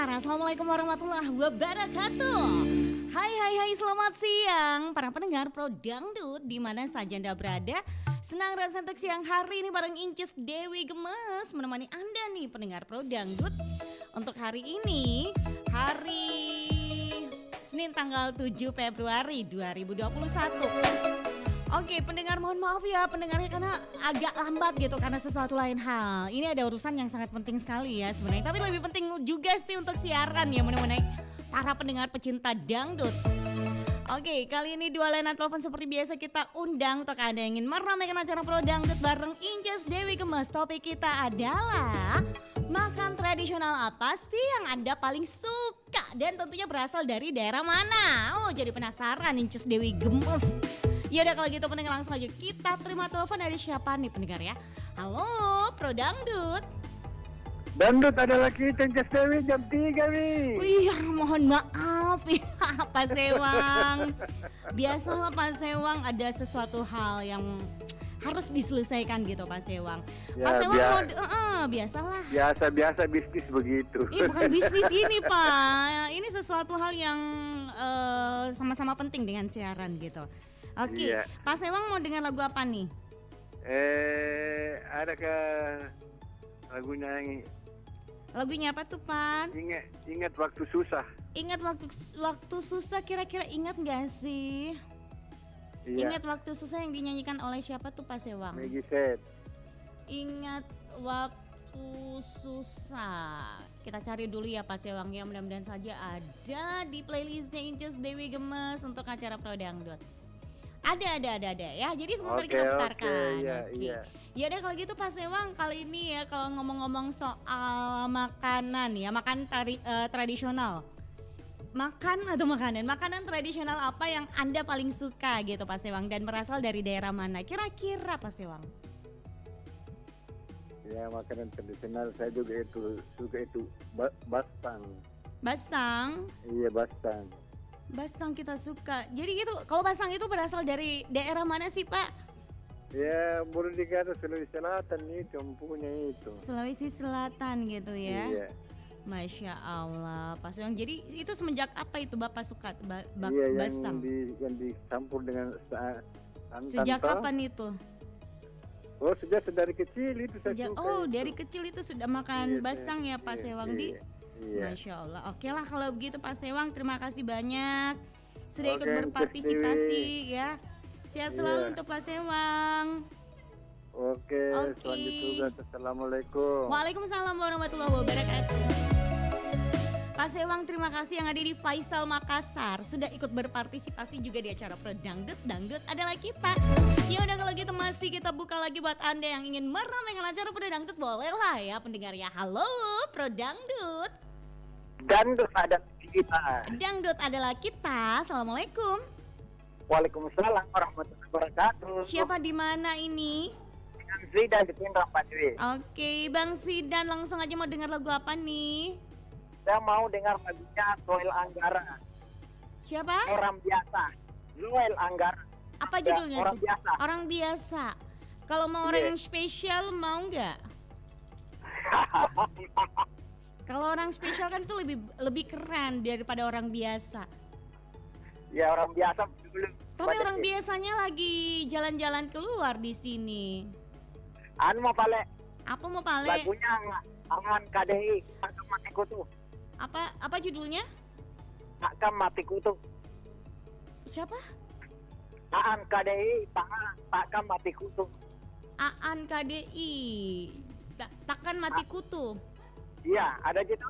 Assalamualaikum warahmatullahi wabarakatuh. Hai, selamat siang para pendengar Pro Dangdut di mana saja Anda berada. Senang rasa untuk siang hari ini bareng Inces Dewi Gemes menemani Anda nih pendengar Pro Dangdut. Untuk hari ini, hari Senin tanggal 7 Februari 2021. Oke, pendengar mohon maaf ya pendengarnya karena agak lambat gitu karena sesuatu lain hal. Ini ada urusan yang sangat penting sekali ya sebenarnya. Tapi lebih penting juga sih untuk siaran ya menemani para pendengar pecinta dangdut. Oke, kali ini dua layanan telepon seperti biasa kita undang untuk Anda yang ingin meramaikan acara Pro Dangdut bareng Inces Dewi Gemes. Topik kita adalah makan tradisional apa sih yang Anda paling suka dan tentunya berasal dari daerah mana? Oh, jadi penasaran Inces Dewi Gemes. Ya udah kalau gitu pendengar langsung aja kita terima telepon dari siapa nih pendengar ya. Halo Pro Dangdut. Dangdut adalah kita Inces Dewi jam 3 nih. Wih mohon maaf ya Pak Sewang. Biasalah Pak Sewang ada sesuatu hal yang harus diselesaikan gitu Pak Sewang. Ya, Pak Sewang biasalah. Biasa bisnis begitu. Bukan bisnis ini Pak. Ini sesuatu hal yang sama-sama penting dengan siaran gitu. Oke, Iya. Pak Sewang mau dengar lagu apa nih? Adakah lagunya yang Lagunya apa tuh Pak? ingat waktu susah? Ingat waktu susah, kira-kira ingat gak sih? Iya. Ingat waktu susah yang dinyanyikan oleh siapa tuh Pak Sewang? Maggie Set. Ingat waktu susah. Kita cari dulu ya Pak Sewang ya, mudah-mudahan saja ada di playlistnya Inces Dewi Gemes untuk acara Pro Dangdut. Ada ya. Jadi sebentar kita putarkan. Iya. Ya udah kalau gitu Pak Sewang kali ini ya kalau ngomong-ngomong soal makanan ya, tradisional. Makanan tradisional apa yang Anda paling suka gitu Pak Sewang dan berasal dari daerah mana? Kira-kira Pak Sewang? Ya, makanan tradisional saya juga suka itu bastang. Bastang? Iya, bastang. Bastang kita suka. Jadi gitu, kalau bastang itu berasal dari daerah mana sih Pak? Ya, boleh dikata Sulawesi Selatan itu empunya itu. Sulawesi Selatan gitu ya. Iya. Masya Allah Pak Sewang. Jadi itu semenjak apa itu Bapak suka Iya, bastang? yang dicampur dengan santan. Sejak kapan itu? Oh, sejak dari kecil itu saya suka. Oh, itu. dari kecil itu sudah makan Iya, bastang ya Pak Sewang di. Iya. Masya Allah. Oke lah kalau begitu Pak Sewang, terima kasih banyak sudah ikut Oke, berpartisipasi ya. Sehat selalu untuk Pak Sewang. Oke. Selanjutnya Assalamualaikum. Waalaikumsalam warahmatullahi wabarakatuh. Pak Sewang terima kasih yang ada di Faisal Makassar sudah ikut berpartisipasi juga di acara Pro Dangdut adalah kita. Ya udah kalau gitu masih kita buka lagi buat Anda yang ingin meramaikan acara Pro Dangdut boleh lah ya pendengar ya. Halo Pro Dangdut. Dangdut ada kita. Dangdut adalah kita. Assalamualaikum. Waalaikumsalam warahmatullahi wabarakatuh. Siapa di mana ini? Dengan Zidan di Pindrang Pak Dewi. Oke, Bang Sidan langsung aja mau dengar lagu apa nih? Saya mau dengar lagunya Noel Anggara. Siapa? Orang biasa. Noel Anggara. Apa judulnya? Orang biasa. Orang biasa. Kalau mau orang Iya. yang spesial mau nggak? Kalau orang spesial kan itu lebih keren daripada orang biasa. Ya, orang biasa dulu. Tapi orang biasanya lagi jalan-jalan keluar di sini. Anu mau pale. Apa mau pale? Lagunya Angan KDI Takkan Mati Kutu. Apa judulnya? Takkan Mati Kutu. Siapa? Aan KDI Takkan Mati Kutu. Aan KDI. Takkan Mati Kutu. Iya, ada gitu.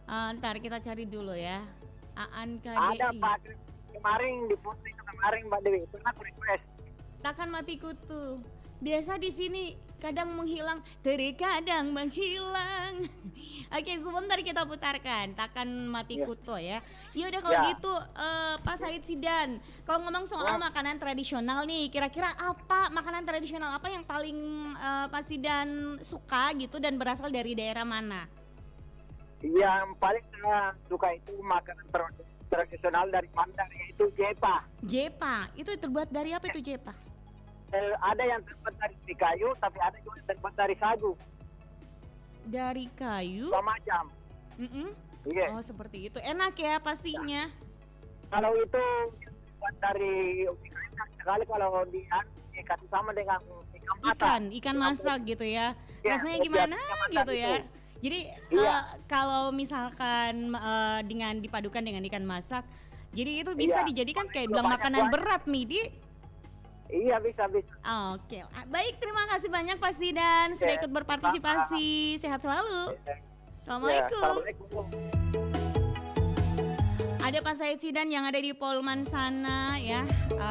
Ntar kita cari dulu ya. Aan KDI. Ada Pak. Kemarin di posting kemarin Mbak Dewi, pernah aku request. Takkan Mati Kutu. Biasa di sini kadang menghilang, terkadang menghilang. Oke, sebentar kita putarkan Takkan Mati Kutu ya. Ya udah kalau gitu Pak Said Sidan, kalau ngomong soal makanan tradisional nih, kira-kira apa makanan tradisional apa yang paling Pak Sidan suka gitu dan berasal dari daerah mana? Yang paling saya suka itu makanan tradisional dari Mandar, yaitu jepa. Jepa, itu terbuat dari apa itu jepa? Ada yang terbuat dari kayu, tapi ada juga yang terbuat dari sagu. Dari kayu? Dua macam. Iya. Oh seperti itu, enak ya pastinya. Kalau itu buat dari sekali kalau dikasih sama dengan ikan mata. Ikan masak gitu ya. Ya, Rasanya iya, gimana ikan masak gitu ya. itu. Jadi Iya. kalau misalkan dengan dipadukan dengan ikan masak, jadi itu bisa Iya. dijadikan kayak Kalau bilang banyak makanan banyak. berat Midi. Iya, bisa. Oke, baik, terima kasih banyak Pak Zidan sudah Oke, ikut berpartisipasi. Sehat selalu. Ya, Assalamualaikum. Assalamualaikum. Ada Pak Said Zidan yang ada di Polman sana ya.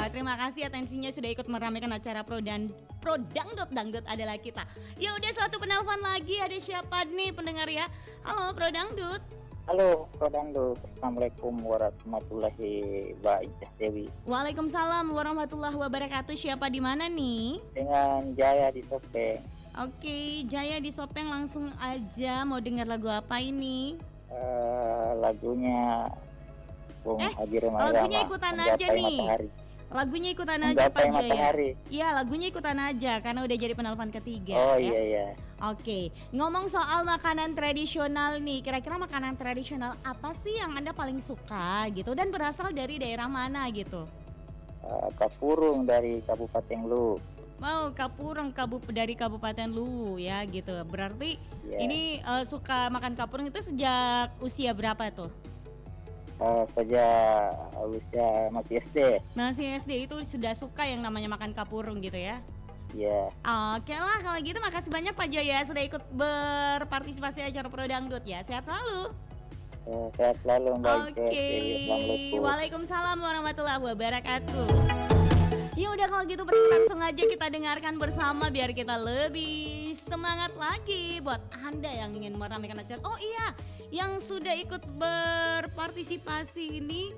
Terima kasih atensinya sudah ikut meramaikan acara Pro Dangdut adalah kita. Ya udah, satu penelpon lagi, ada siapa nih pendengar ya? Halo Pro Dangdut. Halo, Dangdut. Assalamualaikum warahmatullahi wabarakatuh. Dewi. Waalaikumsalam warahmatullahi wabarakatuh. Siapa di mana nih? Dengan Jaya di Sopeng. Oke, Jaya di Sopeng, langsung aja mau dengar lagu apa ini? Lagunya Bung Haji Roma lagunya Irama, ikutan aja Menggapai nih. Matahari. Lagunya ikutan aja Menggapai Pak Jaya. Matahari. Iya, lagunya ikutan aja karena udah jadi penelpon ketiga. Oh ya. iya. Oke, ngomong soal makanan tradisional nih, kira-kira makanan tradisional apa sih yang Anda paling suka gitu dan berasal dari daerah mana gitu? Kapurung dari Kabupaten Lu. Mau kapurung dari Kabupaten Luwu ya gitu. Berarti Ya. ini suka makan kapurung itu sejak usia berapa tuh? Sejak usia masih SD. Masih SD itu sudah suka yang namanya makan kapurung gitu ya? Ya. Oke lah kalau gitu, makasih banyak Pak Jaya sudah ikut berpartisipasi acara Pro Dangdut ya. Sehat selalu. Sehat selalu Mbak. Oke, Assalamualaikum. waalaikumsalam warahmatullahi wabarakatuh. Ya udah kalau gitu langsung aja kita dengarkan bersama biar kita lebih semangat lagi buat Anda yang ingin meramaikan acara. Oh iya, yang sudah ikut berpartisipasi ini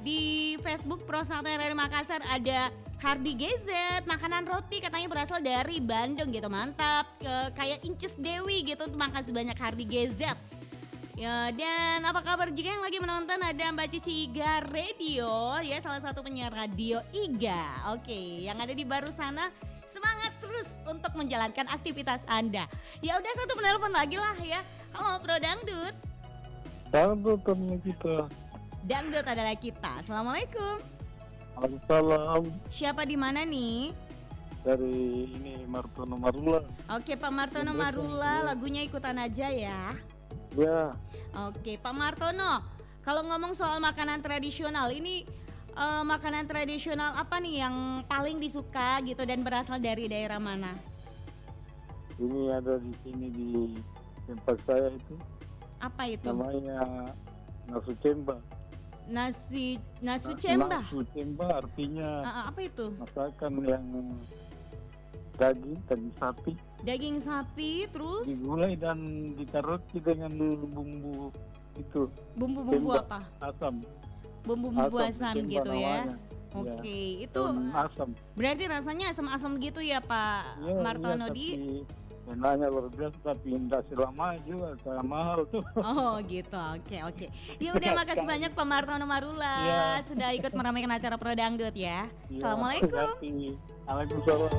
di Facebook Pro 1 RRI Makassar ada Hardi GZ, makanan roti katanya berasal dari Bandung gitu, mantap. Kayak Inces Dewi gitu, makasih banyak Hardi GZ. Ya, dan apa kabar juga yang lagi menonton, ada Mbak Cici Iga Radio ya, salah satu penyiar radio Iga. Oke, yang ada di baru sana, semangat terus untuk menjalankan aktivitas Anda. Ya udah, satu penelpon lagi lah ya. Halo Pro Dangdut. Dangdut teman kita. Dangdut adalah kita. Assalamualaikum. Waalaikumsalam. Siapa di mana nih? Dari ini Martono Marula. Oke, Pak Martono Marula, lagunya ikutan aja ya. Ya, Oke, Pak Martono, kalau ngomong soal makanan tradisional ini, makanan tradisional apa nih yang paling disuka gitu dan berasal dari daerah mana? ini ada di sini di tempat saya itu Apa itu? namanya nasu cemba. Nasu cemba. Nasu cemba artinya Apa itu? masakan yang daging sapi Daging sapi terus digulai dan ditaruh dengan bumbu itu bumbu-bumbu cemba. apa? Asam. Bumbu-bumbu asam cemba gitu ya. namanya. Oke, itu Daun asam. berarti rasanya asam-asam gitu ya Pak Ya, Martono iya, di. tapi enaknya luar biasa, tapi tidak selama juga karena mahal tuh. Oh gitu, oke. Ya udah, makasih banyak Pak Martono Marula Iya. sudah ikut meramaikan acara Pro Dangdut ya. Ya, Assalamualaikum. Waalaikumsalam.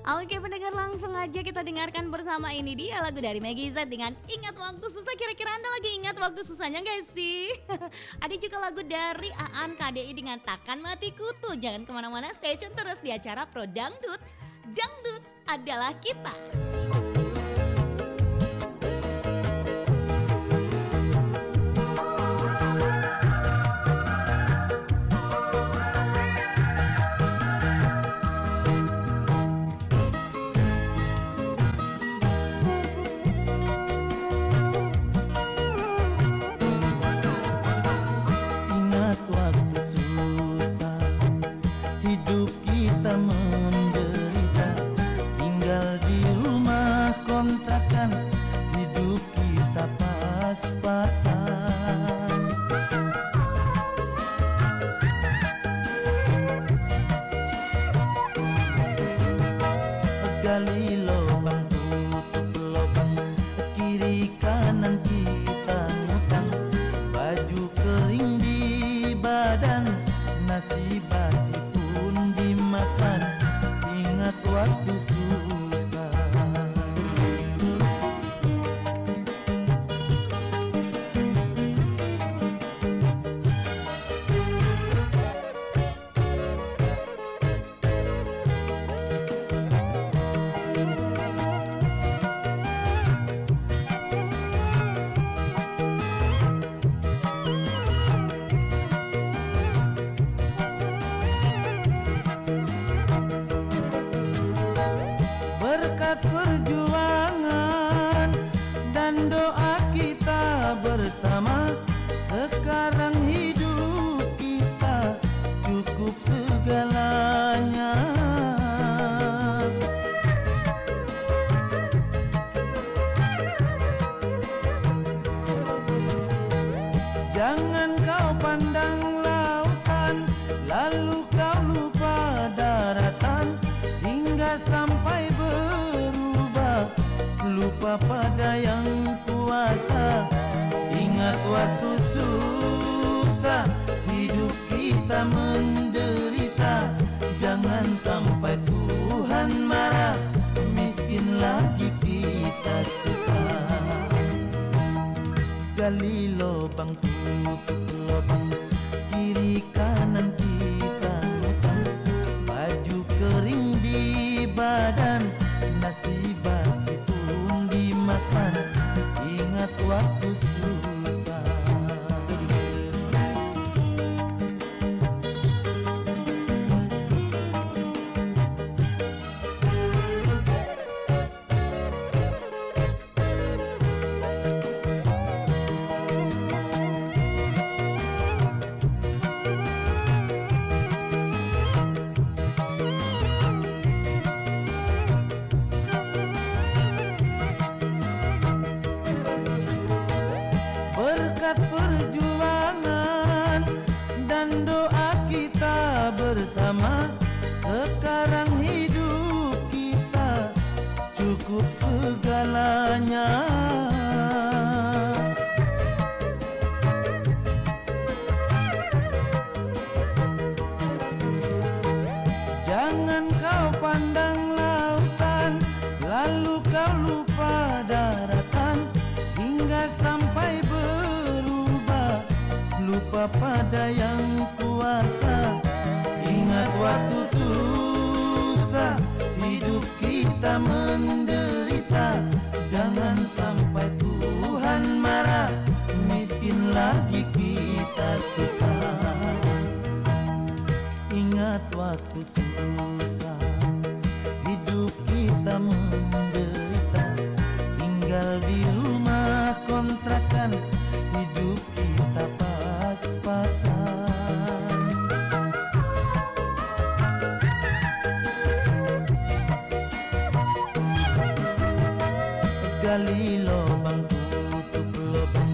Oke pendengar, langsung aja kita dengarkan bersama, ini dia lagu dari Maggie Z dengan Ingat Waktu Susah. Kira-kira Anda lagi ingat waktu susahnya gak sih? Ada juga lagu dari Aan KDI dengan Takkan Mati Kutu. Jangan kemana-mana, stay tune terus di acara Pro Dangdut. Dangdut adalah kita. Ingat waktu susah, hidup kita menderita, tinggal di rumah bersama. Sekarang hidup kita cukup segalanya. Jangan kau pandang lautan, lalu kau lupa daratan, hingga sampai berubah, lupa pada yang kuasa. Ingat waktu susah, hidup kita menderita. Jangan sampai Tuhan marah, miskin lagi kita susah. Gali lubang, tutup lubang, kiri kanan kita ngutang. Baju kering di badan, nasi basi pun dimakan. Ingat waktu susah. Berkat perjuangan dan doa kita bersama, sekarang hidup kita cukup segalanya. Jangan kau pandang lautan, lalu kau lupa daratan, hingga sampai berubah, lupa pada yang kuasa. Ingat waktu susah, hidup kita menderita. Jangan sampai Tuhan marah, miskin lagi kita susah. Ingat waktu susah, hidup kita menderita. Tinggal di rumah kontrakan, hidup kita pas-pasan. Gali lubang, tutup lubang,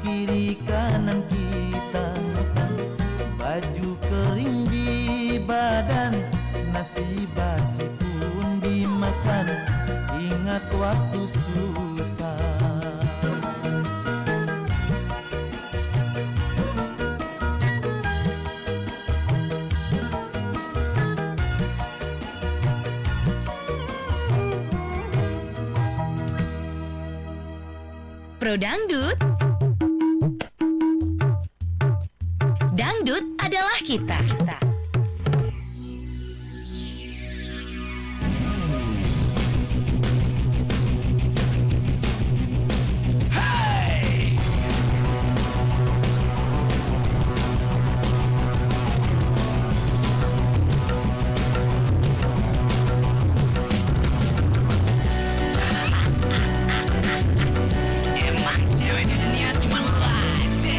kiri kanan kita ngutang. Baju kering di badan, nasi basi pun dimakan. Ingat waktu susah. Pro Dangdut. Dangdut adalah kita. Emang cewek di dunia cuma lo aja.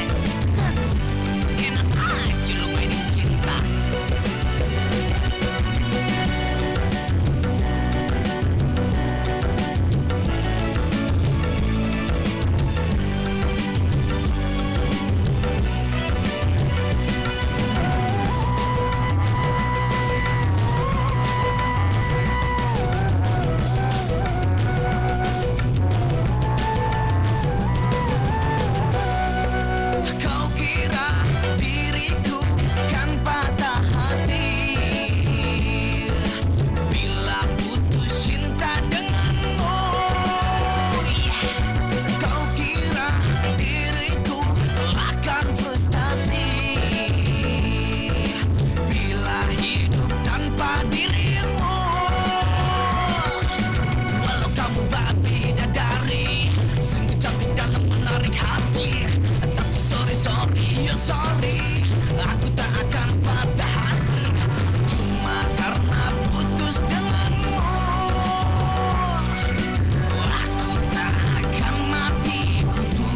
Enak aja lo mainin cinta. Kau kira diriku kan patah hati bila putus cinta denganmu. Kau kira diriku akan frustasi bila hidup tanpa dirimu. Walau kamu babi dadari, sungguh cantik dalam menarik hati. Tapi sorry, aku tak akan patah hati cuma karena putus denganmu. Aku tak akan mati kutu.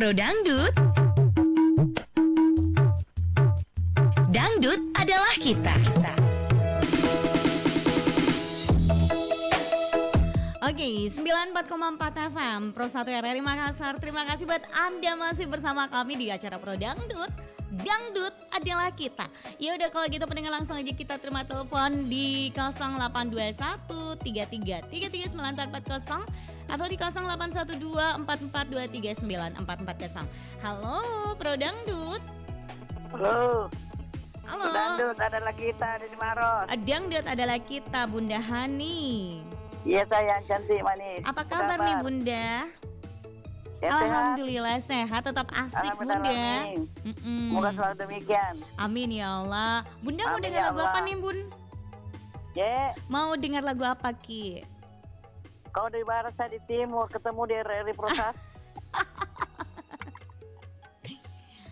Pro Dangdut. Dangdut adalah kita. Oke, 94,4 FM Pro 1 RRI Makassar. Terima kasih buat Anda masih bersama kami di acara Pro Dangdut. Dangdut adalah kita. Ya udah kalau gitu pendengar langsung aja kita terima telepon di 0821 33 33 9440 atau di 0812 4423 944. Halo Pro Dangdut. Halo. Halo. Dangdut adalah kita di Maros. Dangdut adalah kita, Bunda Hani. Iya sayang, cantik manis. Apa kabar nih Bunda? Ya, Alhamdulillah sehat, tetap asik Bunda. Mm-mm. Semoga selalu demikian. Amin ya Allah. Bunda mau Amin dengar ya lagu Allah. apa nih Bun? Ya, Mau dengar lagu apa Ki? kau di barat, saya di timur, ketemu di RRI Prosat.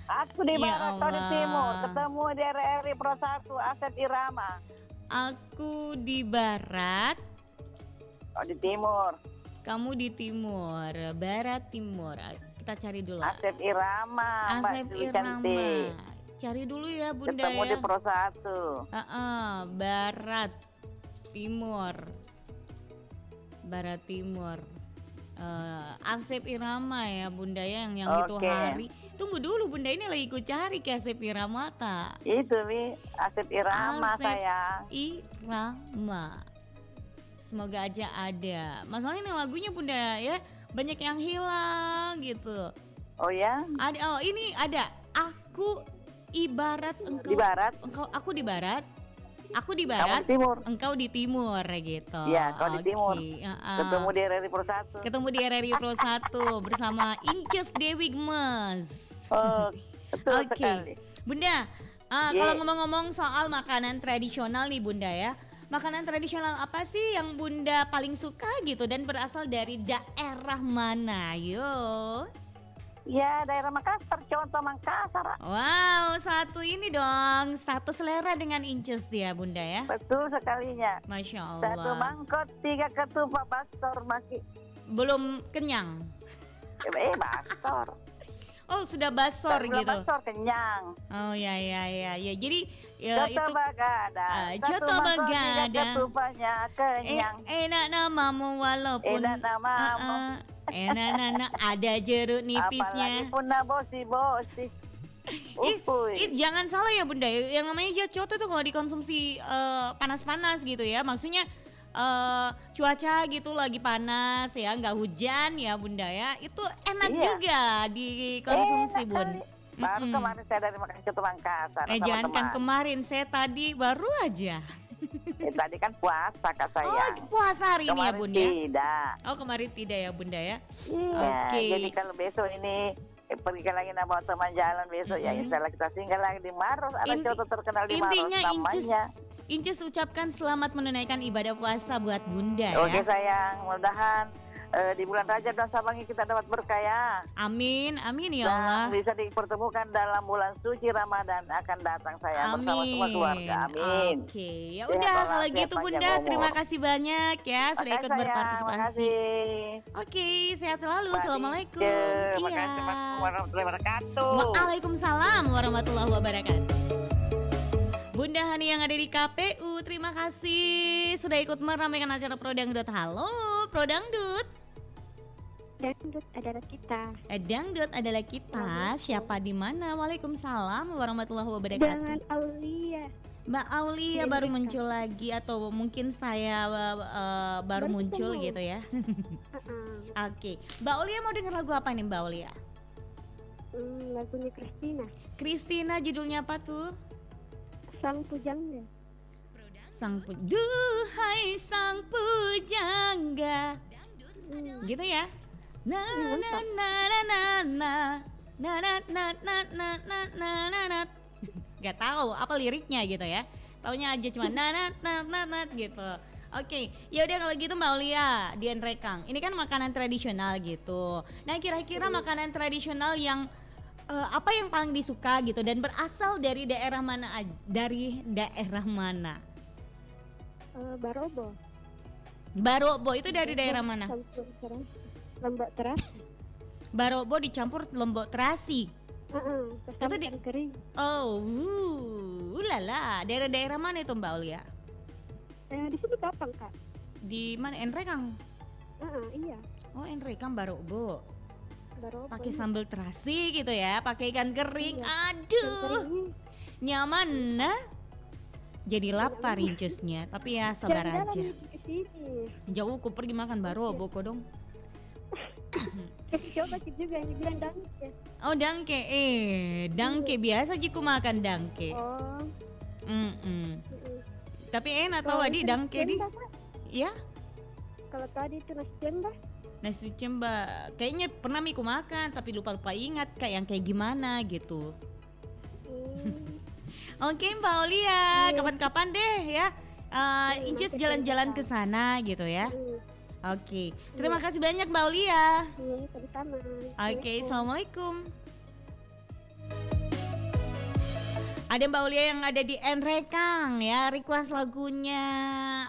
Aku di Ya barat, kau di Allah. timur, ketemu di RRI Pro 1, Asep Irama. Aku di barat, Kau di timur, kamu di timur, barat timur. Kita cari dulu. Asep Irama, Mbak Asep Dewi Irama. cantik. Cari dulu ya Bunda Ketemu ya. di Pro 1. Barat, timur, barat timur. Asep Irama ya Bunda ya yang itu Oke. hari. Tunggu dulu Bunda, ini lagi ku cari ke Asep Irama tak? Itu Mi, Asep Irama Asep sayang. Irama. Semoga aja ada. Masalahnya ini lagunya Bunda ya banyak yang hilang gitu. Oh ya, Ada, oh ini ada. Aku ibarat engkau. di barat, Aku di barat. Aku di kamu barat. di timur. Engkau di timur gitu. Iya, kau di timur. Oke, Ketemu di RRI Pro 1. Ketemu di RRI Pro 1 bersama Inces Dewi Gemes. Oh, betul Oke. sekali. Bunda, Ye. kalau ngomong-ngomong soal makanan tradisional nih Bunda ya. Makanan tradisional apa sih yang Bunda paling suka gitu dan berasal dari daerah mana? Yo. Ya, daerah Makassar, contoh Makassar. Wow, satu ini dong, satu selera dengan Inces dia Bunda ya. Betul sekalinya. Masya Satu Allah. mangkot, 3 ketupat bastor masih. Belum kenyang. Bastor. Oh sudah basor Belum gitu. bastor kenyang. Oh ya. Jadi ya Coto itu bagada. coto Satu mangkot, 3 bagada. ketupatnya kenyang. Enak namamu walaupun Enak namamu. enak ada jeruk Apalagi nipisnya. pun bosi-bosi. Jangan salah ya Bunda, yang namanya coto tuh kalau dikonsumsi panas-panas gitu ya, maksudnya cuaca gitu lagi panas ya, nggak hujan ya Bunda ya, itu enak Iya. juga dikonsumsi Enak Bun. kali. Baru kemarin saya dari makan coto Makassar sama Jangan kan teman. kemarin, saya tadi baru aja. Tadi kan puasa Kak Oh sayang. puasa hari ini ya Kemarin Bunda? tidak. Oh kemarin tidak ya Bunda ya? Iya, Oke. jadi kalau besok ini pergi lagi nama teman jalan besok ya insya Allah kita singgah lagi di Maros. Ada Inti- coto terkenal di Maros Intinya namanya. Inces ucapkan selamat menunaikan ibadah puasa buat Bunda Oke ya. sayang, mudah-mudahan di bulan Rajab dan Sabangi kita dapat berkah ya. Amin ya Allah. Dan bisa dipertemukan dalam bulan suci Ramadan akan datang sayang bersama semua keluarga. Amin. Oke, ya Sehat udah kalau walafiat, gitu panjang Bunda, umur. terima kasih banyak ya sudah Makasih, ikut sayang, berpartisipasi. makasih. Oke, sehat selalu. Mbak Assalamualaikum. Dike, Iya. Makasih warahmatullahi wabarakatuh. Waalaikumsalam warahmatullahi wabarakatuh. Bunda Hani yang ada di KPU, terima kasih sudah ikut meramaikan acara Pro Dangdut. Halo, Pro Dangdut. Dangdut adalah kita. Dangdut adalah kita. Siapa di mana? Waalaikumsalam warahmatullahi wabarakatuh. Dengan Aulia. Mbak Aulia Iya, baru mereka. muncul lagi atau mungkin saya baru Baru muncul ketemu. gitu ya. Uh-uh. Oke, Mbak Aulia mau denger lagu apa nih Mbak Aulia? Lagunya Christina. Christina judulnya apa tuh? Sang Pujangga. Duhai sang pujangga. Gitu ya. Na Iya, na na na na na na na na na na na na na na. Gak tahu apa liriknya gitu ya. Taunya aja cuma na na na na na gitu. Oke, ya udah kalau gitu Mbak Aulia, Dian Rekang. Ini kan makanan tradisional gitu. Nah, kira-kira makanan tradisional yang apa yang paling disuka gitu dan berasal dari daerah mana? Dari daerah mana? Barobo. Barobo itu dari daerah mana? Lombok Teras. Barokbo dicampur lombok terasi. Terus di- ikan kering. Oh, lala. Daerah-daerah mana itu Mbak Aulia? Di sini gampang kak. Di mana? Enrekang. Iya. Oh, Enrekang Barokbo. Baru Pakai sambal terasi gitu ya, pakai ikan kering. Iya. Aduh, nyaman nah. Jadi lapar incusnya, tapi ya sabar aja. Ke sini. Jauh ku pergi makan Barokbo kok dong. Coba sih juga yang bilang dangke. Oh dangke, dangke biasa jiku makan dangke. Oh. Tapi enak tau Kalau di itu dangke di, cemba, Kak. ya Kalau tadi itu nasi cemba. nasi cemba. Kayaknya pernah miku makan, tapi lupa ingat kayak yang kayak gimana gitu. Oke Mbak Aulia, kapan-kapan deh ya. Incis nanti jalan-jalan ke cerita. sana gitu ya. Hmm. Oke, terima kasih banyak Mbak Aulia. Iya, sama-sama. Oke, assalamualaikum. Ada Mbak Aulia yang ada di Enrekang ya, request lagunya.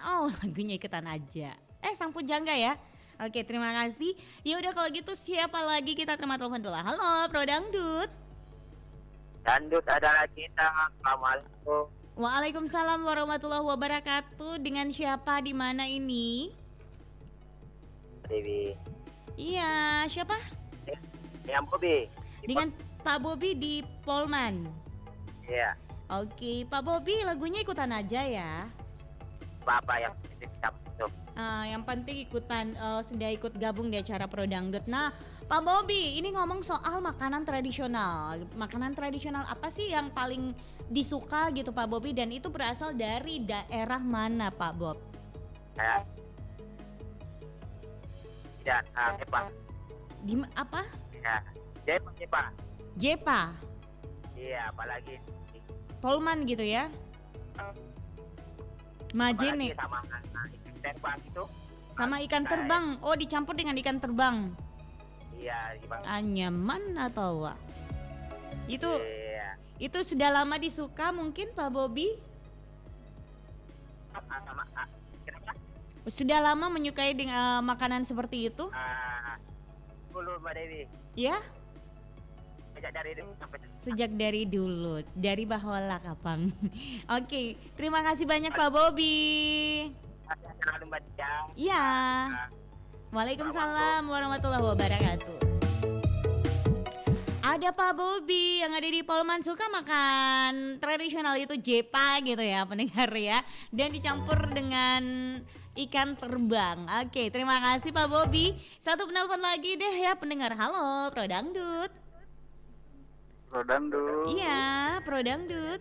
Oh, lagunya ikutan aja. Sang Pujangga ya. Oke, terima kasih. Ya udah kalau gitu siapa lagi kita terima telepon dulu. Halo, Pro Dangdut. Dangdut adalah kita. Assalamualaikum. Waalaikumsalam warahmatullahi wabarakatuh. Dengan siapa di mana ini? Dewi. Iya, siapa? Yang Bobi. Dengan Pak Bobi di Polman. Iya. Oke, Pak Bobi lagunya ikutan aja ya. Bapak yang kita itu. Yang penting ikutan, sudah ikut gabung di acara Pro Dangdut. Nah, Pak Bobi, ini ngomong soal makanan tradisional. Makanan tradisional apa sih yang paling disuka gitu Pak Bobi? Dan itu berasal dari daerah mana Pak Bob? Saya tidak Jepa. Apa? Ya. Jepa. Jepa, Iya, apalagi Polman gitu ya? Majene, apalagi sama ikan terbang itu. sama ikan terbang. Oh, dicampur dengan ikan terbang. Iya, Bang. Nyaman atau wah? Itu Iya. itu sudah lama disuka mungkin Pak Bobi? Kenapa? Sudah lama menyukai dengan makanan seperti itu? Dulu Mbak Dewi. Ya, Sejak dari dulu sampai sejak dari dulu, dari Bahola Kapang. Oke, terima kasih banyak Pak Bobi. selalu Mbak Dia. Iya. Waalaikumsalam warahmatullahi wabarakatuh. Ada Pak Bobi yang ada di Polman, suka makan tradisional itu jepa gitu ya pendengar ya. Dan dicampur dengan ikan terbang. Oke, terima kasih Pak Bobi. Satu penelpon lagi deh ya pendengar. Halo, Pro Dangdut. Pro Dangdut. Iya, Pro Dangdut.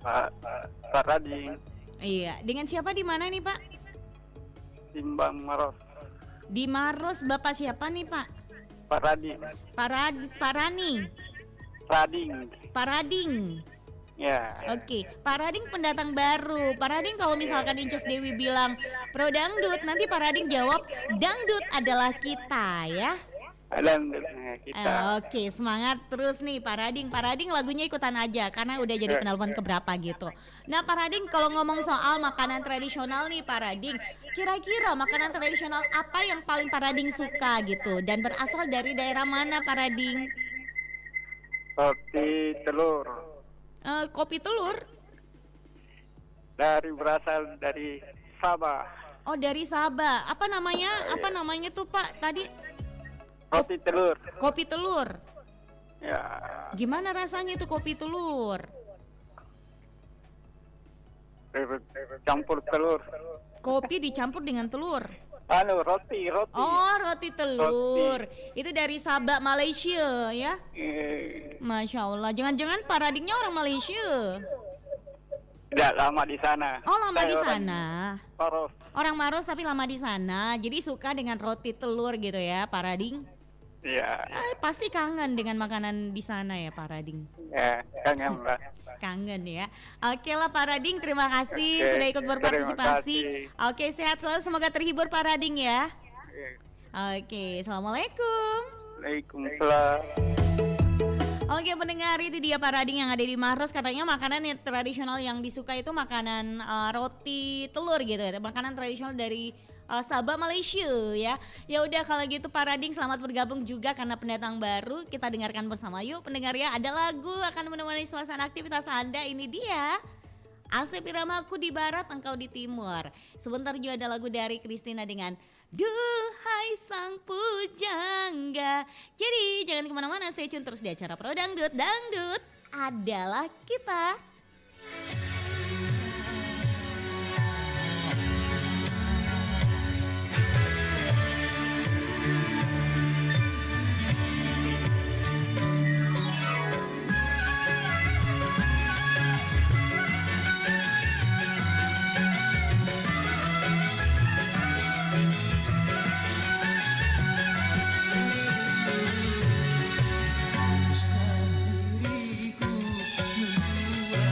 Pak Rading. Iya, dengan siapa di mana nih Pak? Timbang Maros. Di Maros, Bapak siapa nih Pak? Pak Rading. Pak Rani, Rading. Pak Rading. Ya. Oke, Pak Rading pendatang baru. Pak Rading kalau misalkan Incus Dewi bilang Pro Dangdut, nanti Pak Rading jawab Dangdut adalah kita ya. Dangdutnya kita. Oke, semangat terus nih Pak Rading. Pak Rading lagunya ikutan aja karena udah jadi penelpon keberapa gitu. Nah Pak Rading kalau ngomong soal makanan tradisional nih Pak Rading, kira-kira makanan tradisional apa yang paling Pak Rading suka gitu dan berasal dari daerah mana Pak Rading? Roti telur. Kopi telur? Berasal dari Sabah. Oh dari Sabah. Apa namanya? Apa namanya tuh Pak tadi? Roti telur. Kopi telur. Ya. Gimana rasanya itu kopi telur? Campur telur. Kopi dicampur dengan telur. Roti. Oh roti telur. Itu dari Sabah Malaysia ya. Masya Allah. Jangan-jangan Pak Radingnya orang Malaysia. Tidak lama di sana. Oh lama Saya di orang sana. Maros. Orang Maros tapi lama di sana. Jadi suka dengan roti telur gitu ya Pak Rading. Ya. Pasti kangen dengan makanan di sana ya Pak Rading. Ya, kangen Mbak. Kangen ya. Oke lah Pak Rading, terima kasih Oke, sudah ikut berpartisipasi. terima Oke, sehat selalu, semoga terhibur Pak Rading ya. Oke, assalamualaikum. Waalaikumsalam. Oke pendengar, itu dia Pak Rading yang ada di Maros. Katanya makanan yang tradisional yang disuka itu makanan roti telur gitu ya. Makanan tradisional dari Sabah Malaysia ya. Ya udah kalau gitu Pak Rading selamat bergabung juga karena pendatang baru. Kita dengarkan bersama yuk pendengar ya. Ada lagu akan menemani suasana aktivitas Anda, ini dia. Asep Iramaku di barat, engkau di timur. Sebentar juga ada lagu dari Christina dengan Duhai Sang Pujangga. Jadi jangan kemana-mana, stay tune terus di acara Pro Dangdut. Dangdut adalah kita. Diriku membuat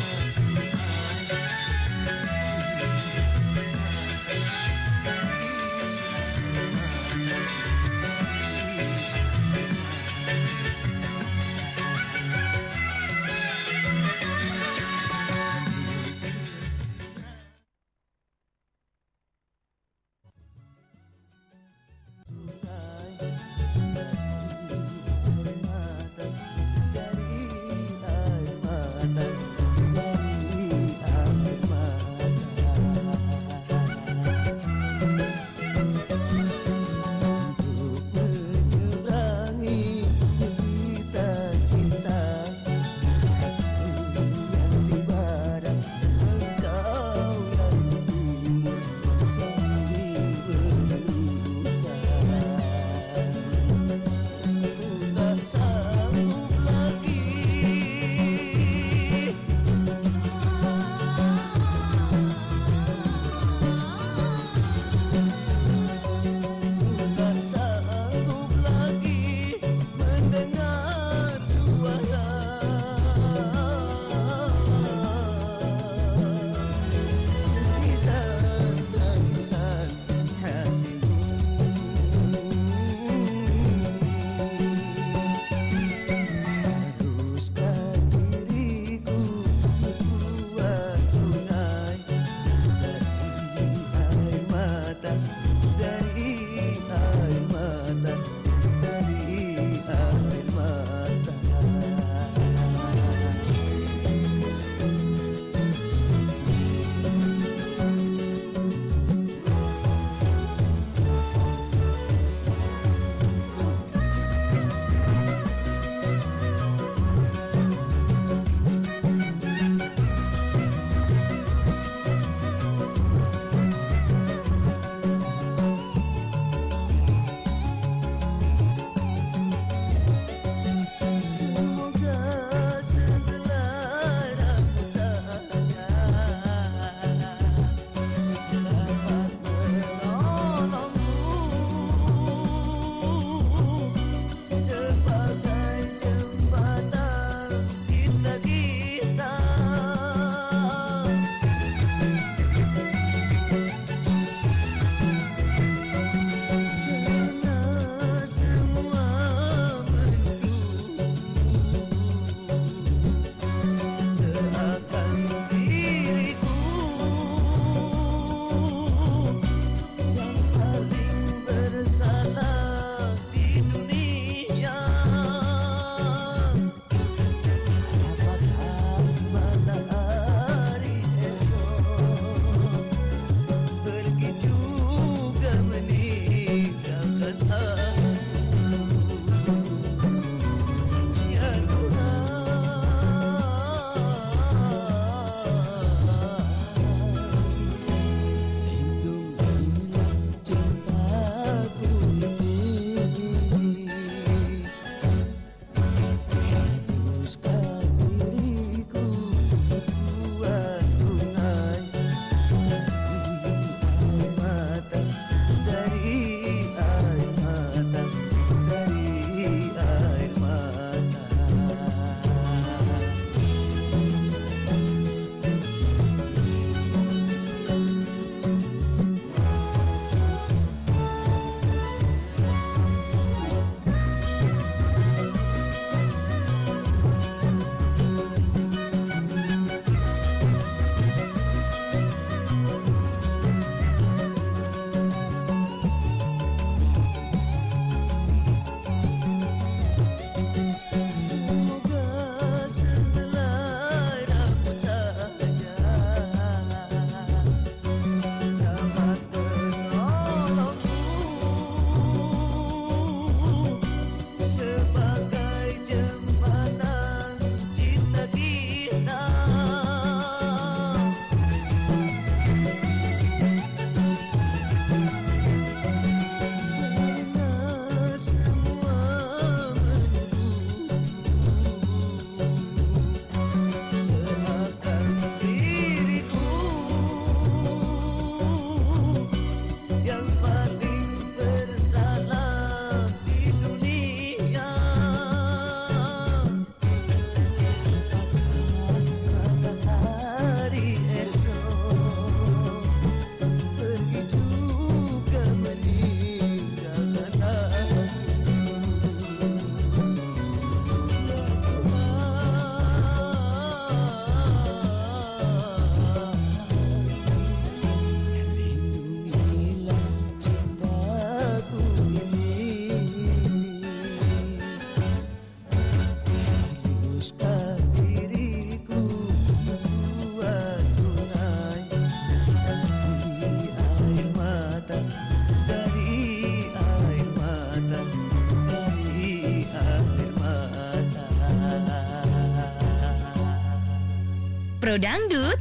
Pro Dangdut.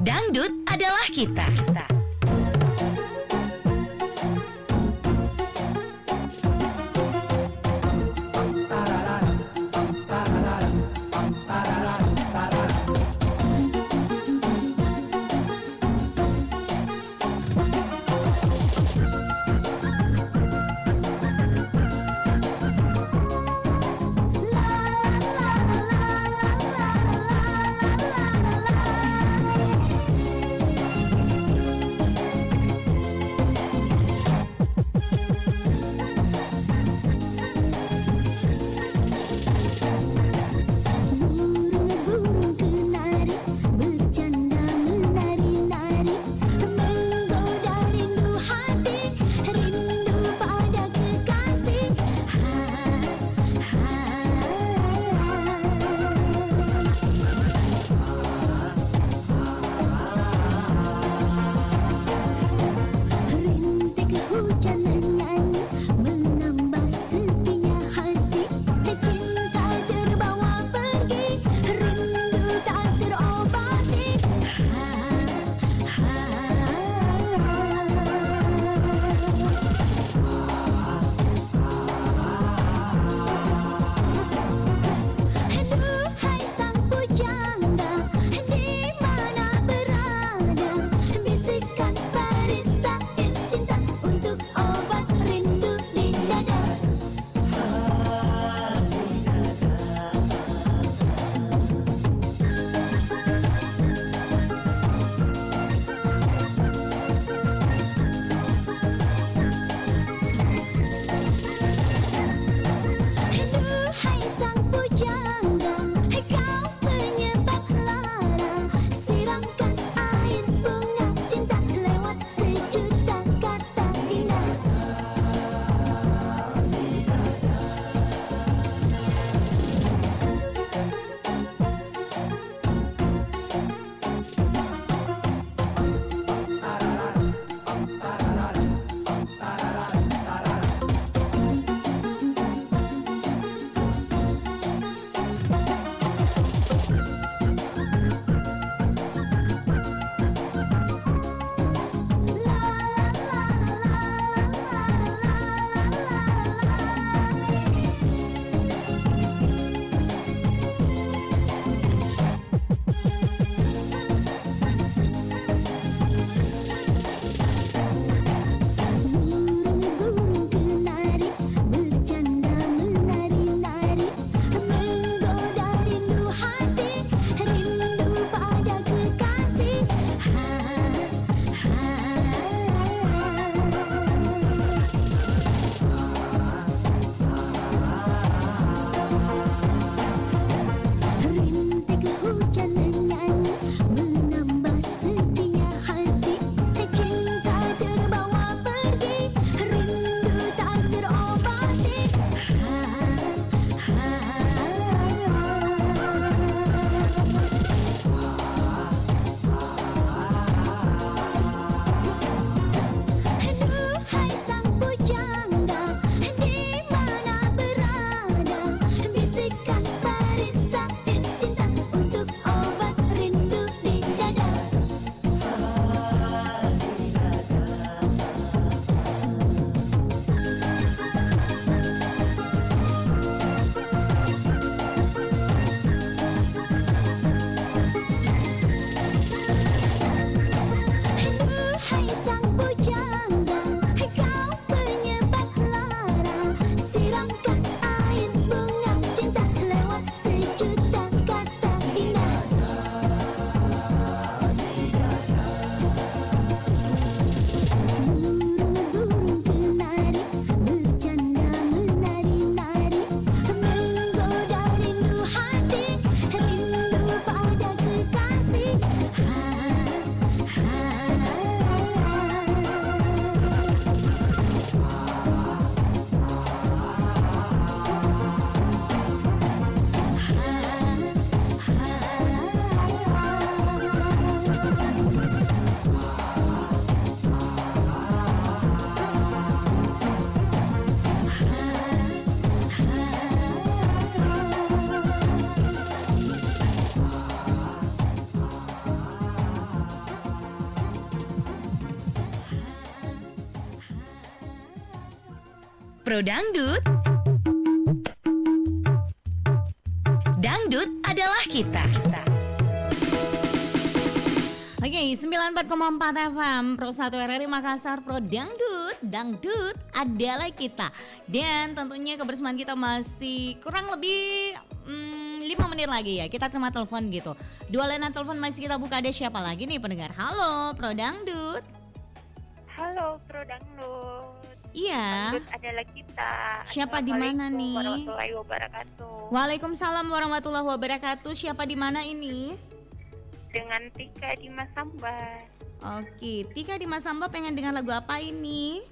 Dangdut adalah kita. Pro Dangdut. Dangdut adalah kita. Oke, 94,4 FM Pro 1 RRI Makassar, Pro Dangdut. Dangdut adalah kita. Dan tentunya kebersamaan kita masih kurang lebih 5 menit lagi ya. Kita terima telepon gitu. 2 layanan telepon masih kita buka. Ada siapa lagi nih pendengar? Halo Pro Dangdut. Halo, Pro Dangdut. Iya. Dangdut adalah kita. Siapa di mana nih? Assalamualaikum warahmatullahi wabarakatuh. Waalaikumsalam warahmatullahi wabarakatuh. Siapa di mana ini? Dengan Tika di Masamba. Oke, Tika di Masamba pengen dengar lagu apa ini?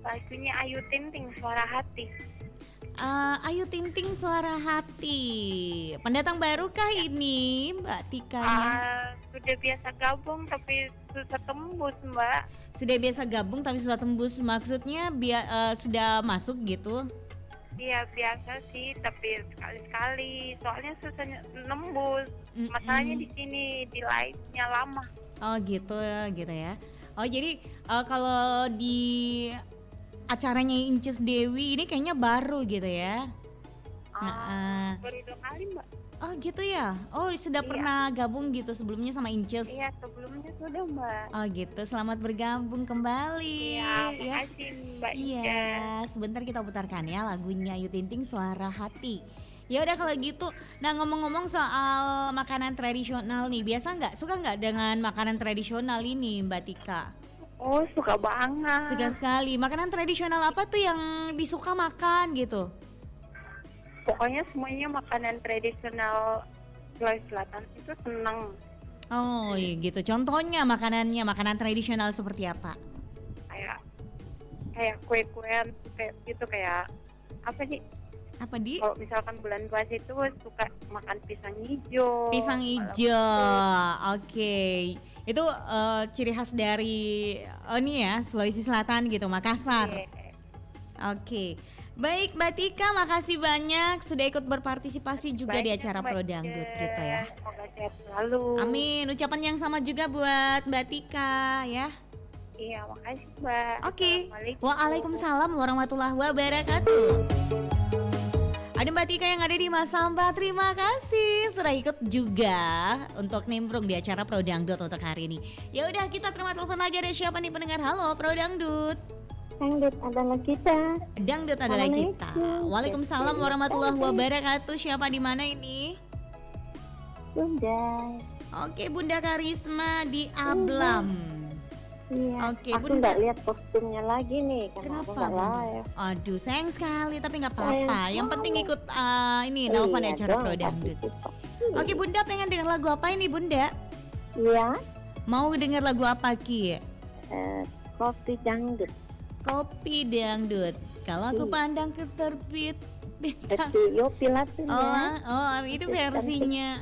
Lagunya Ayu Ting Ting, Suara Hati. Ayu Ting Ting, Suara Hati. Pendatang barukah ini Mbak Tika? Sudah biasa gabung tapi susah tembus, Mbak. Sudah biasa gabung tapi susah tembus, maksudnya sudah masuk gitu? Iya biasa sih, tapi sekali-sekali. Soalnya susah nembus. Masalahnya di sini di live-nya lama. Oh gitu ya. Oh jadi kalau di acaranya Inces Dewi ini kayaknya baru gitu ya? Baru 2 kali, Mbak. Oh gitu ya? Oh sudah Iya. pernah gabung gitu sebelumnya sama Inces? Iya, sebelumnya sudah, Mbak. Oh gitu, selamat bergabung kembali. Iya, makasih Mbak Ida. Iya, sebentar kita putarkan ya lagunya Ayu Ting Ting, Suara Hati. Ya udah kalau gitu. Nah ngomong-ngomong soal makanan tradisional nih, suka nggak dengan makanan tradisional ini Mbak Tika? Oh, suka banget. Suka sekali. Makanan tradisional apa tuh yang disuka makan gitu? Pokoknya semuanya makanan tradisional Sulawesi Selatan itu senang. Oh iya gitu. Contohnya makanan tradisional seperti apa? Kayak kue-kuean kayak gitu, kayak apa sih? Apa di? Kalau misalkan bulan puasa itu suka makan pisang hijau. Pisang hijau. Oke. Itu ciri khas dari ini ya, Sulawesi Selatan gitu, Makassar. Oke. Baik Mbak Tika, makasih banyak sudah ikut berpartisipasi juga di acara Pro Dangdut gitu ya. Semoga sehat selalu. Amin. Ucapan yang sama juga buat Mbak Tika ya. Iya, makasih Mbak. Oke. Assalamualaikum. Waalaikumsalam warahmatullahi wabarakatuh. Ada Mbak Tika yang ada di Masamba, terima kasih sudah ikut juga untuk nimbrung di acara Pro Dangdut untuk hari ini. Ya udah kita terima telepon lagi, ada siapa nih pendengar? Halo Pro Dangdut. Dangdut adalah kita. Dangdut adalah kita. Waalaikumsalam warahmatullahi wabarakatuh. Siapa di mana ini? Bunda. Oke, Bunda Karisma di Ablam. Iya. Oke, Aku Bunda. nggak lihat kostumnya lagi nih karena aku Kenapa, nggak Bunda? live. Aduh, sayang sekali tapi nggak apa-apa. Sayang Yang penting sekali. ikut ini nelfon Iya acara dong, Pro Dangdut. partisipasi. Oke, Bunda pengen dengar lagu apa ini, Bunda? Iya. Mau dengar lagu apa, Ki? Kopi dangdut. Kopi Dangdut. Kalau aku Iya. pandang ke terbit bintang. Versi Yopi Latin ya. Itu versinya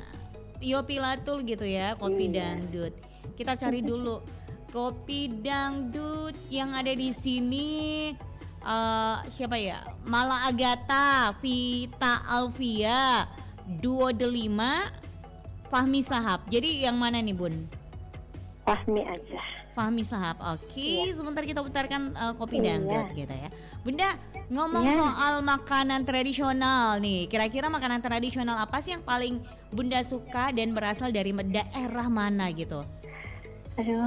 Yopi Latul gitu ya, Kopi Iya. Dangdut. Kita cari dulu Kopi Dangdut yang ada di sini. Siapa ya? Mala Agatha, Vita Alvia, Duo Delima, Fahmi Sahab. Jadi yang mana nih, Bun? Fahmi aja. Fahmi Sahab. Oke, Iya. sebentar kita putarkan Kopi Iya. Dangdut gitu ya. Bunda, ngomong Iya. soal makanan tradisional nih. Kira-kira makanan tradisional apa sih yang paling Bunda suka dan berasal dari daerah mana gitu? Aduh,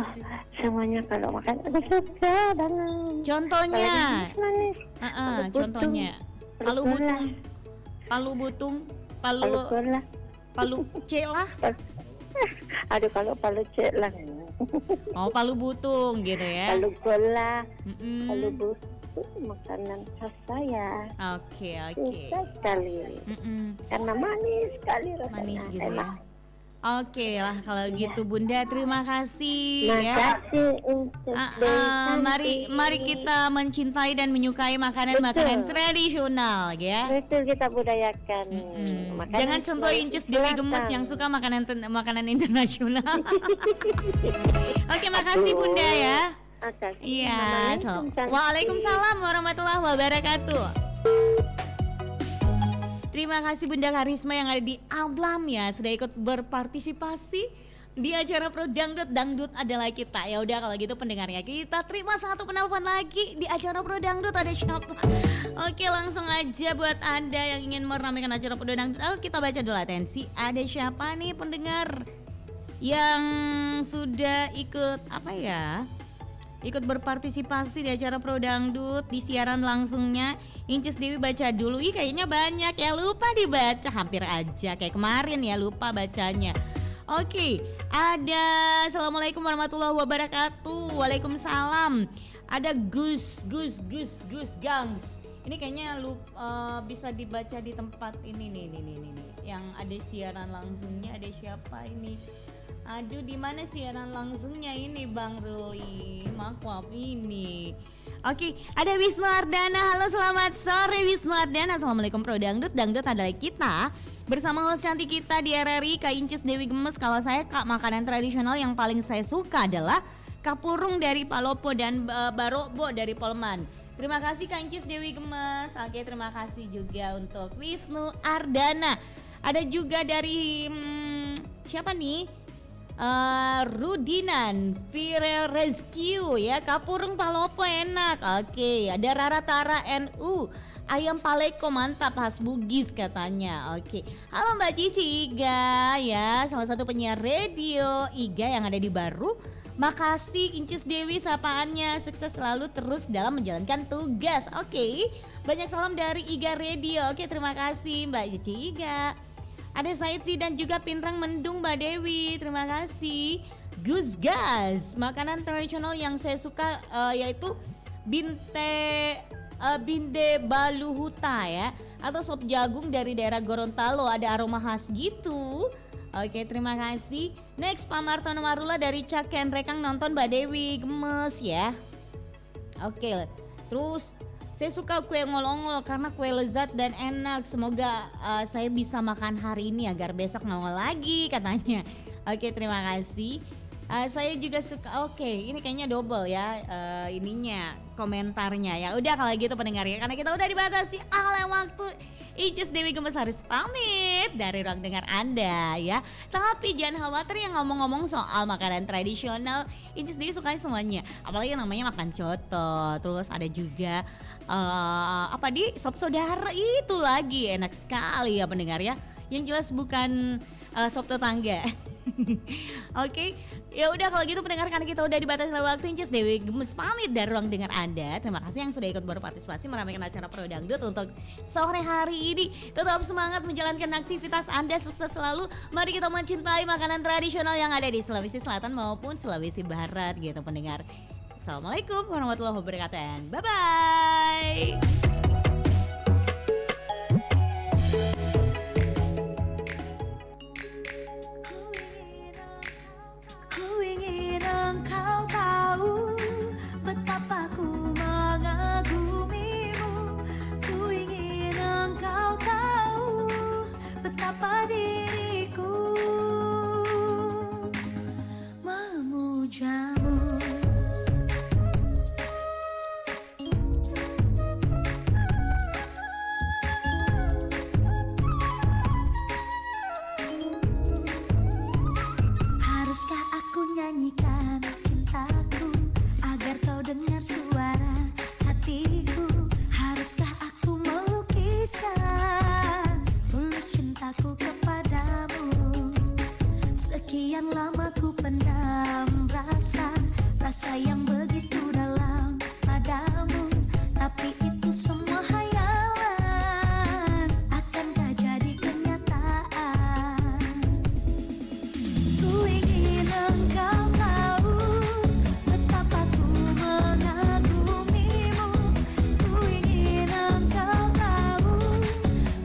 semuanya kalau makan aku suka banget. Contohnya, Manis. Palu butung. contohnya palu butung, palu butung, Palu palu gola. palu celah, Aduh, kalau palu cek lah. oh palu butung gitu ya. Palu gola, Mm-mm. palu butung makanan khas saya. Oke oke. Suka sekali. Mm-mm. Karena manis sekali rasanya. Manis gitu Enak. ya. Oke lah kalau gitu Bunda, terima kasih ya. Makasih untuk Mari kita mencintai dan menyukai makanan-makanan Betul. tradisional ya. Betul, kita budayakan. Makanan Jangan contoh Sulawesi Inces Dewi Gemes Selatan. yang suka makanan internasional. Oke, makasih Bunda ya. Makasih. Iya, Assalamualaikum. Waalaikumsalam warahmatullahi wabarakatuh. Terima kasih Bunda Karisma yang ada di Ablam ya, sudah ikut berpartisipasi di acara Pro Dangdut. Dangdut adalah kita. Ya udah kalau gitu pendengarnya kita terima satu penelpon lagi di acara Pro Dangdut. Ada siapa? Oke, langsung aja buat Anda yang ingin meramaikan acara Pro Dangdut. Kita baca dulu atensi. Ada siapa nih pendengar yang sudah ikut ikut berpartisipasi di acara Pro Dangdut di siaran langsungnya. Incis Dewi baca dulu. Kayaknya banyak ya, lupa dibaca. Hampir aja kayak kemarin ya, lupa bacanya. Oke, ada Assalamualaikum warahmatullahi wabarakatuh. Waalaikumsalam. Ada Gus Gangs. Ini kayaknya bisa dibaca di tempat ini nih. Yang ada siaran langsungnya. Ada siapa ini? Aduh, di mana siaran langsungnya ini Bang Ruli? Maaf ini. Oke, ada Wisnu Ardana. Halo, selamat sore Wisnu Ardana. Assalamualaikum Pro Dangdut. Dangdut adalah kita. Bersama host cantik kita di RRI, Kak Incis Dewi Gemes. Kalau saya Kak, makanan tradisional yang paling saya suka adalah kapurung dari Palopo dan barokbo dari Polman. Terima kasih Kak Incis Dewi Gemes. Oke, terima kasih juga untuk Wisnu Ardana. Ada juga dari siapa nih? Rudinan Viral Rescue ya, kapurung Palopo enak. Oke, ada Rara Tara NU, ayam paleko mantap khas Bugis katanya. Oke, halo Mbak Cici Iga ya, salah satu penyiar radio Iga yang ada di Baru. Makasih Incis Dewi sapaannya, sukses selalu terus dalam menjalankan tugas. Oke, banyak salam dari Iga Radio. Oke, terima kasih Mbak Cici Iga. Ada Said Si dan juga Pinrang Mendung Mbak Dewi, terima kasih. Gus Gas, makanan tradisional yang saya suka yaitu binde baluhuta ya, atau sop jagung dari daerah Gorontalo, ada aroma khas gitu. Oke, terima kasih. Next, Pak Martono Marula dari Caken Rekang nonton Mbak Dewi Gemes ya. Oke, terus saya suka kue ngol-ngol karena kue lezat dan enak. Semoga saya bisa makan hari ini agar besok nongol lagi katanya. Oke, terima kasih. Saya juga suka. Oke, ini kayaknya double ya ininya komentarnya ya. Udah kalau gitu pendengarnya, karena kita udah dibatasi oleh waktu. Incis Dewi Gemes harus pamit dari ruang dengar Anda ya. Tapi jangan khawatir yang ngomong-ngomong soal makanan tradisional, Incis Dewi sukanya semuanya. Apalagi yang namanya makan coto. Terus ada juga sop saudara itu lagi enak sekali ya pendengar ya. Yang jelas bukan sop tetangga. Oke, ya udah kalau gitu pendengar, karena kita udah dibatasi waktu, Incis Dewi Gemes pamit dari ruang dengar Anda. Terima kasih yang sudah ikut berpartisipasi meramaikan acara Pro Dangdut untuk sore hari ini. Tetap semangat menjalankan aktivitas Anda, sukses selalu. Mari kita mencintai makanan tradisional yang ada di Sulawesi Selatan maupun Sulawesi Barat gitu pendengar. Assalamualaikum warahmatullahi wabarakatuh and bye-bye. Nyanyikan cintaku agar kau dengar suara hatiku. Haruskah aku melukiskan tulus cintaku kepadamu. Sekian lama ku pendam rasa yang begitu dalam padamu. Tapi itu semua hayalan, akankah jadi kenyataan? Ku ingin engkau tahu betapa ku mengagumimu. Ku ingin engkau tahu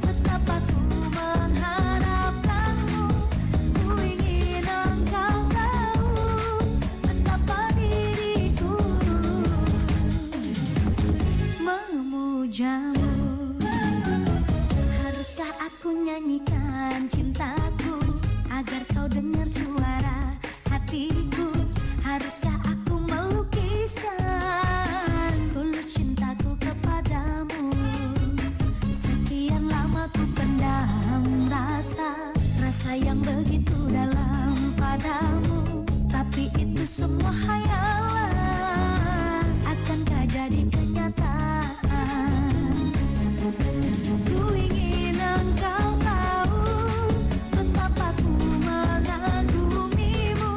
betapa ku mengharapkanmu. Ku ingin engkau tahu betapa diriku memujamu. Haruskah aku nyanyikan cintaku agar kau dengar suara hatiku? Haruskah aku melukiskan tulus cintaku kepadamu? Sekian lama ku pendam rasa yang begitu dalam padamu. semua hayalan, akankah jadi kenyataan? Ku ingin engkau tahu betapa ku mengagumimu.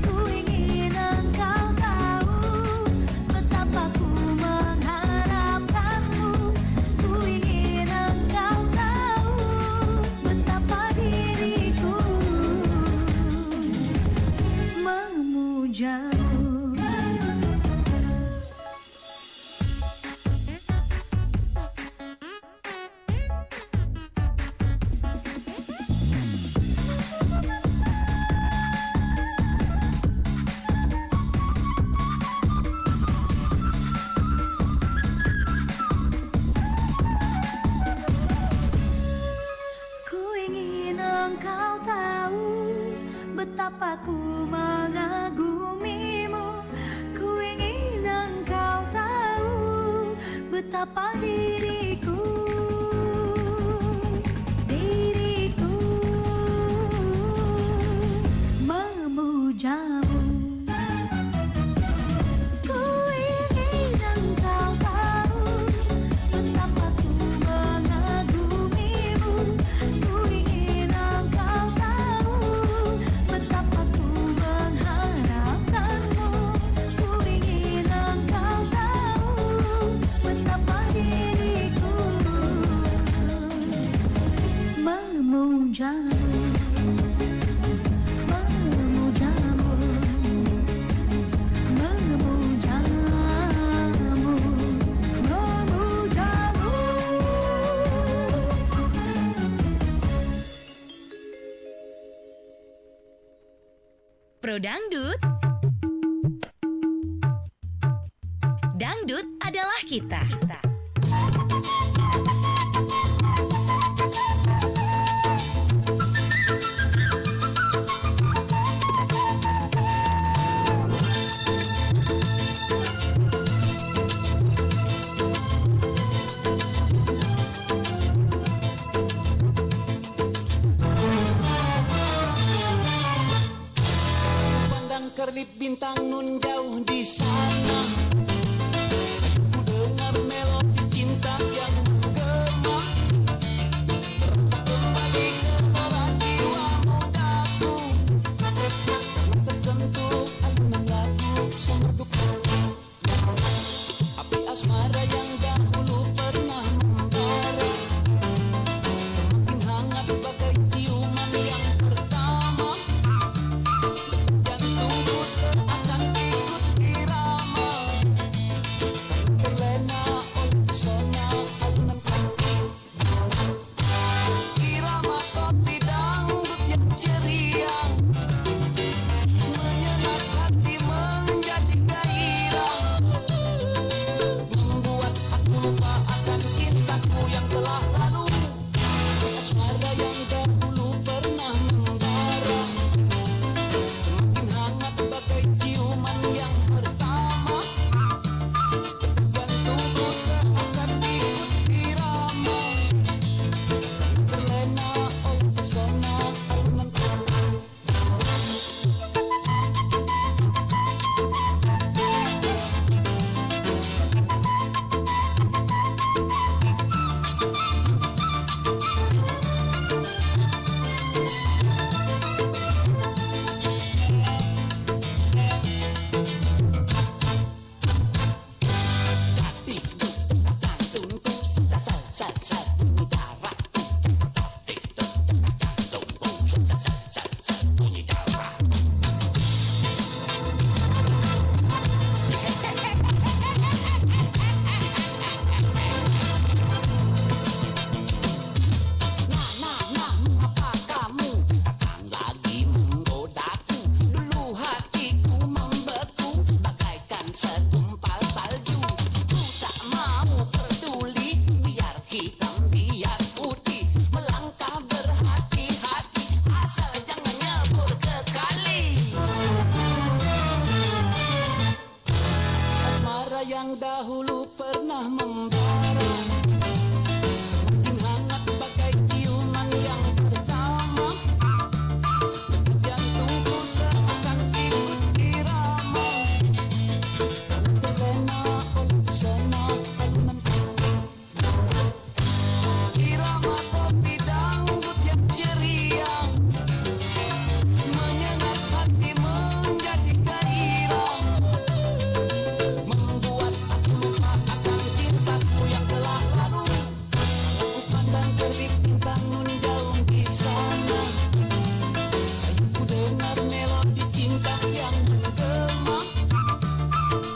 Ku ingin engkau tahu betapa ku mengharapkanmu. Ku ingin engkau tahu betapa diriku memujamu. Ku ingin engkau tahu betapa ku mengagumimu. Ku ingin engkau tahu betapa diriku memujamu. Ku ingin engkau tahu betapa ku mengagumimu. Ku ingin engkau tahu betapa ku mengharapkanmu. Ku ingin engkau tahu betapa diriku memujamu. Pro Dangdut. Dangdut adalah kita. Pandang kerlip bintang nun jauh di sana, ku dengar melodi cinta yang menggema. Terasa kembali kepada jiwa mudaku, tersentuh alunan lagu semerdu. Api asmara yang dahulu pernah membara, semakin hangat bagai ciuman yang pertama. Jantungku seakan ikut irama, terlena oleh pesona alunan kopi. Irama kopi dangdut yang ceria, menyengat hati menjadi gairah, membuat aku lupa akan cintaku yang telah lalu. Asmara yang dahulu pernah membara, semakin hangat bagai ciuman yang pertama. Jantungku seakan ikut irama, terlena oleh pesona alunan kopi. Mengapa kamu akan lagi menggodaku? Dulu hatiku membeku bagaikan segumpal salju. Ku tak mau peduli, biar hitam biar putih, melangkah berhati-hati, asal jangan nyebur ke kali. Asmara yang dahulu pernah membara,